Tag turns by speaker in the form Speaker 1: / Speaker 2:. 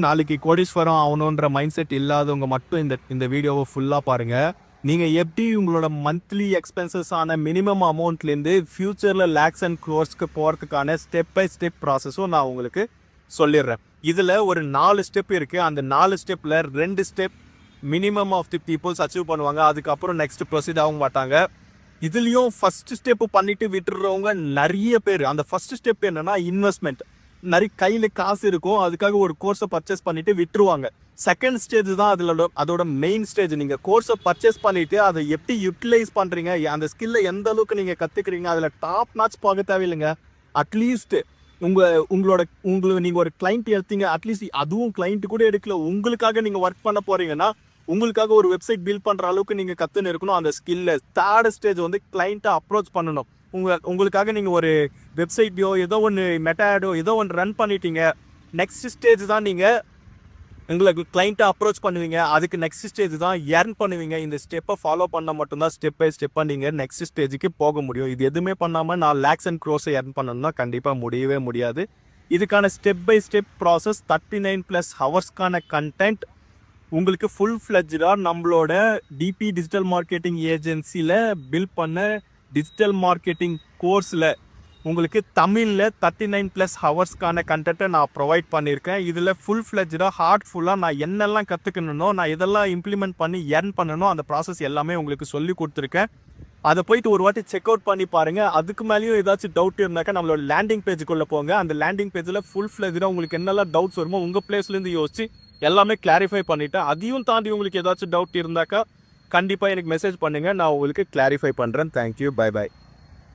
Speaker 1: நாளைக்கு கோடீஸ்வரம் ஆகணுன்ற mind set இல்லாதவங்க மட்டும் இந்த வீடியோவை ஃபுல்லாக பாருங்க. நீங்கள் எப்படி உங்களோட மந்த்லி எக்ஸ்பென்சஸ் ஆன மினிமம் அமௌண்ட்லேருந்து ஃபியூச்சரில் லேக்ஸ் அண்ட் க்ரோர்ஸ்க்கு போகிறதுக்கான ஸ்டெப் பை ஸ்டெப் ப்ராசஸும் நான் உங்களுக்கு சொல்லிடுறேன். இதில் ஒரு 4 ஸ்டெப் இருக்குது. அந்த 4 ஸ்டெப்பில் 2 step minimum of the peoples achieve பண்ணுவாங்க. அதுக்கப்புறம் நெக்ஸ்ட் ப்ரொசீட் ஆக மாட்டாங்க. இதுலேயும் ஃபஸ்ட்டு ஸ்டெப்பு பண்ணிட்டு விட்டுடுறவங்க நிறைய பேர். அந்த ஃபஸ்ட்டு ஸ்டெப் என்னென்னா இன்வெஸ்ட்மெண்ட். நிறைய கையில் காசு இருக்கும், அதுக்காக ஒரு கோர்ஸை பர்ச்சேஸ் பண்ணிட்டு விட்டுருவாங்க. செகண்ட் ஸ்டேஜ் தான் அதோட மெயின் ஸ்டேஜ். நீங்கள் கோர்ஸை பர்ச்சேஸ் பண்ணிவிட்டு அதை எப்படி யூட்டிலைஸ் பண்ணுறீங்க, அந்த ஸ்கில்லை எந்த அளவுக்கு நீங்கள் கற்றுக்குறீங்க, அதில் டாப் நாட்ச் பார்க்க தேவையில்லைங்க. அட்லீஸ்ட் நீங்கள் ஒரு கிளைண்ட் எடுத்தீங்க, அட்லீஸ்ட் அதுவும் கிளைண்ட் கூட எடுக்கல, உங்களுக்காக நீங்கள் ஒர்க் பண்ண போகிறீங்கன்னா உங்களுக்காக ஒரு வெப்சைட் பில்ட் பண்ணுற அளவுக்கு நீங்கள் கற்றுன்னு இருக்கணும் அந்த ஸ்கில்லை. தேர்ட் ஸ்டேஜ் வந்து கிளைண்ட்டை அப்ரோச் பண்ணணும். உங்களுக்காக நீங்கள் ஒரு வெப்சைட்டையோ ஏதோ ஒன்று மெட்டாடோ ஏதோ ஒன்று ரன் பண்ணிட்டீங்க. நெக்ஸ்ட் ஸ்டேஜ் தான் நீங்கள் உங்களுக்கு கிளைண்ட்டை அப்ரோச் பண்ணுவீங்க. அதுக்கு நெக்ஸ்ட் ஸ்டேஜ் தான் எர்ன் பண்ணுவீங்க. இந்த ஸ்டெப்பை ஃபாலோ பண்ணால் மட்டும்தான் ஸ்டெப் பை ஸ்டெப்பாக நீங்கள் நெக்ஸ்ட் ஸ்டேஜுக்கு போக முடியும். இது எதுவுமே பண்ணாமல் நான் லேக்ஸ் அண்ட் க்ரோஸை எர்ன் பண்ணணும்னா கண்டிப்பாக முடியவே முடியாது. இதுக்கான ஸ்டெப் பை ஸ்டெப் ப்ராசஸ் 39+ ஹவர்ஸ்க்கான கண்டென்ட் உங்களுக்கு ஃபுல் ஃப்ளெஜ்டாக நம்மளோட டிபி டிஜிட்டல் மார்க்கெட்டிங் ஏஜென்சியில் பில்ட் பண்ண டிஜிட்டல் மார்க்கெட்டிங் கோர்ஸில் உங்களுக்கு தமிழில் 39+ ஹவர்ஸ்க்கான கண்டென்ட்டை நான் ப்ரொவைட் பண்ணியிருக்கேன். இதில் ஃபுல் ஃப்ளெஜ்டாக ஹார்ட்ஃபுல்லாக நான் என்னெல்லாம் கற்றுக்கணுனோ, நான் இதெல்லாம் இம்ப்ளிமெண்ட் பண்ணி எர்ன் பண்ணணும், அந்த ப்ராசஸ் எல்லாமே உங்களுக்கு சொல்லி கொடுத்துருக்கேன். அதை போயிட்டு ஒரு வாட்டி செக் அவுட் பண்ணி பாருங்கள். அதுக்கு மேலேயும் ஏதாச்சும் டவுட் இருந்தாக்கா நம்மளோட லேண்டிங் பேஜுக்குள்ளே போங்க. அந்த லேண்டிங் பேஜில் ஃபுல் ஃப்ளெஜ்டாக உங்களுக்கு என்னெல்லாம் டவுட்ஸ் வருமோ உங்கள் பிளேஸ்லேருந்து யோசிச்சு எல்லாமே கிளாரிஃபை பண்ணிவிட்டேன். அதையும் தாண்டி உங்களுக்கு ஏதாச்சும் டவுட் இருந்தாக்கா கண்டிப்பாக எனக்கு மெசேஜ் பண்ணுங்கள், நான் உங்களுக்கு கிளாரிஃபை பண்ணுறேன். Thank you, bye bye.